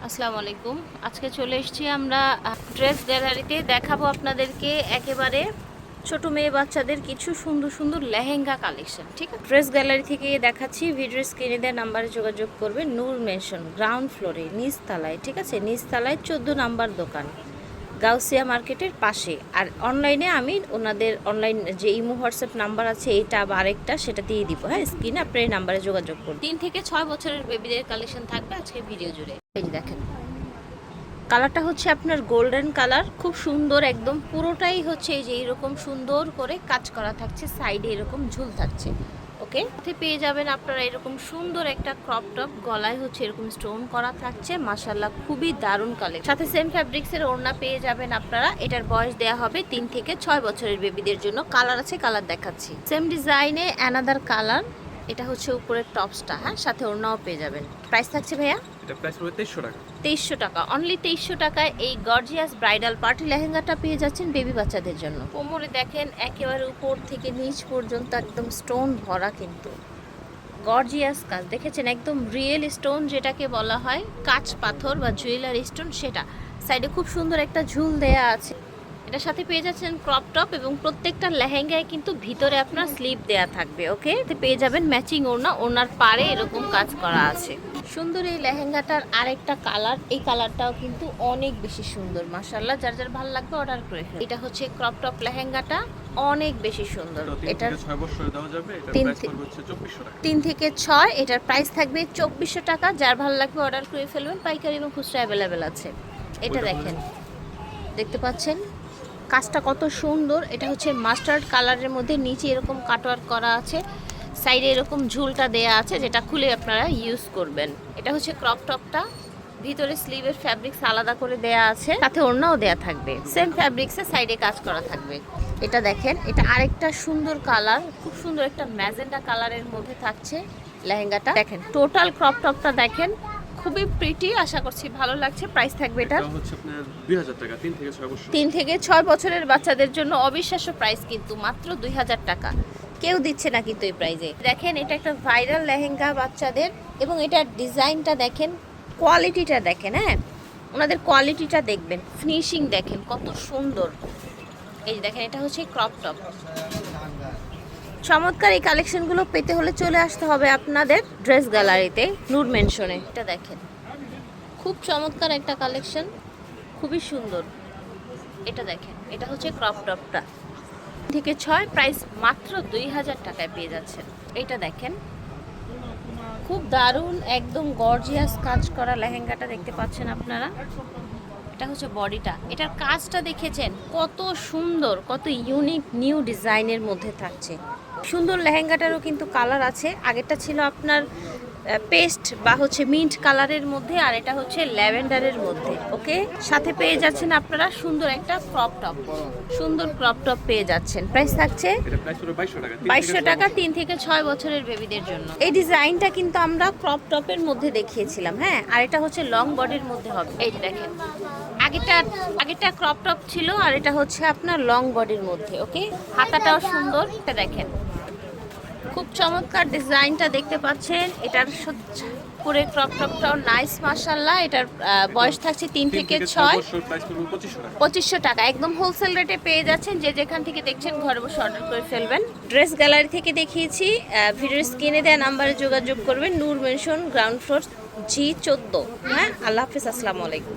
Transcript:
আসসালামু আলাইকুম। আজকে চলে এসেছি আমরা ড্রেস গ্যালারিতে। দেখাবো আপনাদেরকে একেবারে ছোট মেয়ে বাচ্চাদের কিছু সুন্দর সুন্দর লেহেঙ্গা কালেকশন। ঠিক আছে, ড্রেস গ্যালারি থেকে দেখাচ্ছি। ভিডিও স্ক্রিনে দেওয়া নাম্বারে যোগাযোগ করবে। নূর মেনশন, গ্রাউন্ড ফ্লোরে, নিচতলায়। ঠিক আছে, নিচতলায় 14 নাম্বার দোকান, গাউসিয়া মার্কেটের পাশে। আর অনলাইনে আমি ওনাদের অনলাইন যে ইমো হোয়াটসঅ্যাপ নাম্বার আছে, এটা বা আরেকটা, সেটা দিয়ে দিব। হ্যাঁ, স্ক্রিনে আপনি এই নাম্বারে যোগাযোগ করুন। 3 থেকে 6 বছরের বেবিদের কালেকশন থাকবে আজকে ভিডিও জুড়ে। এই যে দেখেন, কালারটা হচ্ছে আপনার গোল্ডেন কালার, খুব সুন্দর একদম। পুরোটাই হচ্ছে এই যে এরকম সুন্দর করে কাজ করা থাকছে, সাইডে এরকম ঝুল থাকছে। ওকে, সাথে পেয়ে যাবেন আপনারা এরকম সুন্দর একটা ক্রপ টপ, গলায় হচ্ছে এরকম স্টোন করা থাকছে। মাশাআল্লাহ, খুবই দারুণ কালেকশন। সাথে সেম ফ্যাব্রিক্সের ওড়না পেয়ে যাবেন আপনারা। এটার বয়স দেয়া হবে 3 থেকে 6 বছরের বেবিদের জন্য। কালার আছে, কালার দেখাচ্ছি। সেম ডিজাইনে অ্যানাদার কালার। এটা হচ্ছে উপরের টপসটা, হ্যাঁ, সাথে ওড়নাও পেয়ে যাবেন। প্রাইস থাকছে ভাইয়া, এটা প্রাইস হবে 2300 টাকা। 2300 টাকা, অনলি 2300 টাকায় এই গর্জিয়াস ব্রাইডাল পার্টি লেহেঙ্গাটা পেয়ে যাচ্ছেন বেবি বাচ্চাদের জন্য। কোমরে দেখেন একেবারে উপর থেকে নিচ পর্যন্ত একদম স্টোন ভরা, কিন্তু গর্জিয়াস কাজ। দেখেছেন, একদম রিয়েল স্টোন যেটাকে বলা হয়, কাঁচ পাথর বা জুয়েলারি স্টোন, সেটা। সাইডে খুব সুন্দর একটা ঝুল দেয়া আছে। এটার সাথে পেয়ে যাচ্ছেন ক্রপ টপ, এবং প্রত্যেকটা লেহেঙ্গায় কিন্তু ভিতরে আপনার স্লিভ দেয়া থাকবে। ওকে, পেয়ে যাবেন ম্যাচিং ওড়না, ওড়নার পাড়ে এরকম কাজ করা আছে। সুন্দর এই লেহেঙ্গাটার আরেকটা কালার, এই কালারটাও কিন্তু অনেক বেশি সুন্দর। মাশাআল্লাহ, যার যার ভালো লাগবে অর্ডার করে ফেলুন। এটা হচ্ছে ক্রপ টপ লেহেঙ্গাটা, অনেক বেশি সুন্দর। এটার 6 বছর দেওয়া যাবে। এটার প্রাইস পড়বে হচ্ছে 2400 টাকা। 3 থেকে 6, এটার প্রাইস থাকবে 2400 টাকা। যার ভালো লাগবে অর্ডার করে ফেলবেন, পাইকারি এবং খুচরা অ্যাভেলেবেল আছে। এটা দেখেন, দেখতে পাচ্ছেন কাজটা কত সুন্দর। এটা হচ্ছে মাস্টার্ড কালারের মধ্যে, নিচে এরকম কাটওয়ার্ক করা আছে, সাইডে এরকম ঝুলটা দেয়া আছে, যেটা খুলে আপনারা ইউজ করবেন। এটা হচ্ছে ক্রপ টপটা, ভিতরে স্লিভের ফ্যাব্রিক্স আলাদা করে দেয়া আছে, সাথে ওড়নাও দেয়া থাকবে। সেম ফ্যাব্রিক্সে সাইডে কাজ করা থাকবে। এটা দেখেন, এটা আরেকটা সুন্দর কালার, খুব সুন্দর একটা ম্যাজেন্টা কালারের মধ্যে থাকছে লেহেঙ্গাটা। দেখেন টোটাল ক্রপ টপটা দেখেন, খুবই প্রিটি। আশা করছি ভালো লাগছে। প্রাইস থাকবে এটা হচ্ছে আপনার 2000 টাকা। 3 থেকে 6 বছর। 3 থেকে 6 বছরের বাচ্চাদের জন্য অবিশ্বাস্য প্রাইস, কিন্তু মাত্র 2000 টাকা। কেউ দিচ্ছে না কিন্তু এই প্রাইজে। দেখেন, এটা একটা ভাইরাল লেহেঙ্গা বাচ্চাদের, এবং এটার ডিজাইনটা দেখেন, কোয়ালিটিটা দেখেন। হ্যাঁ, ওনাদের কোয়ালিটিটা দেখবেন, ফিনিশিং দেখেন কত সুন্দর। এই যে দেখেন, এটা হচ্ছে ক্রপ টপ। চমৎকার এই কালেকশনগুলো পেতে হলে চলে আসতে হবে আপনাদের ড্রেস গ্যালারিতে, নূর মেনশনে। এটা দেখেন, খুব চমৎকার একটা কালেকশন, খুবই সুন্দর। এটা দেখেন, এটা হচ্ছে ক্রপ টপটা। থেকে 6, প্রাইস মাত্র 2000 টাকায় পেয়ে যাচ্ছেন। এটা দেখেন, খুব দারুণ একদম গর্জিয়াস কাজ করা লেহেঙ্গাটা দেখতে পাচ্ছেন আপনারা। এটা হচ্ছে বডিটা, এটার কাজটা দেখেছেন কত সুন্দর, কত ইউনিক নিউ ডিজাইনের মধ্যে থাকছে। সুন্দর লেহেঙ্গাটারও কিন্তু কালার আছে। আগেরটা ছিল আপনার পেস্ট বা হচ্ছে মিন্ট কালারের মধ্যে, আর এটা হচ্ছে ল্যাভেন্ডারের মধ্যে। ওকে, সাথে পেয়ে যাচ্ছেন আপনারা সুন্দর একটা ক্রপ টপ, সুন্দর ক্রপ টপ পেয়ে যাচ্ছেন। প্রাইস থাকছে এটা প্রাইস হলো 2200 টাকা। 2200 টাকা, 3 থেকে 6 বছরের বেবিদের জন্য। এই ডিজাইনটা কিন্তু আমরা ক্রপ টপের মধ্যে দেখিয়েছিলাম, হ্যাঁ, আর এটা হচ্ছে লং বডির মধ্যে হবে। এই যে দেখেন, আগেরটা ক্রপ টপ ছিল, আর এটা হচ্ছে আপনার লং বডির মধ্যে। ওকে, হাতাটাও সুন্দর। এটা দেখেন, খুব চমৎকার ডিজাইনটা দেখতে পাচ্ছেন। এটার পুরো ক্রপ টপটাও নাইস, মাশাআল্লাহ। এটার বয়স থাকছে 3 থেকে 6 বছর। প্রাইস পড়বে 2500 টাকা। 2500 টাকা, একদম হোলসেল রেটে পেয়ে যাচ্ছেন। যে যেখান থেকে দেখছেন ঘরে বসে অর্ডার করে ফেলবেন। ড্রেস গ্যালারি থেকে দেখিয়েছি। ভিডিওর স্ক্রিনে দেওয়া নাম্বারে যোগাযোগ করবেন। নূর মেনশন, গ্রাউন্ড ফ্লোর, G14। হ্যাঁ, আল্লাহ হাফিজ, আসসালামু আলাইকুম।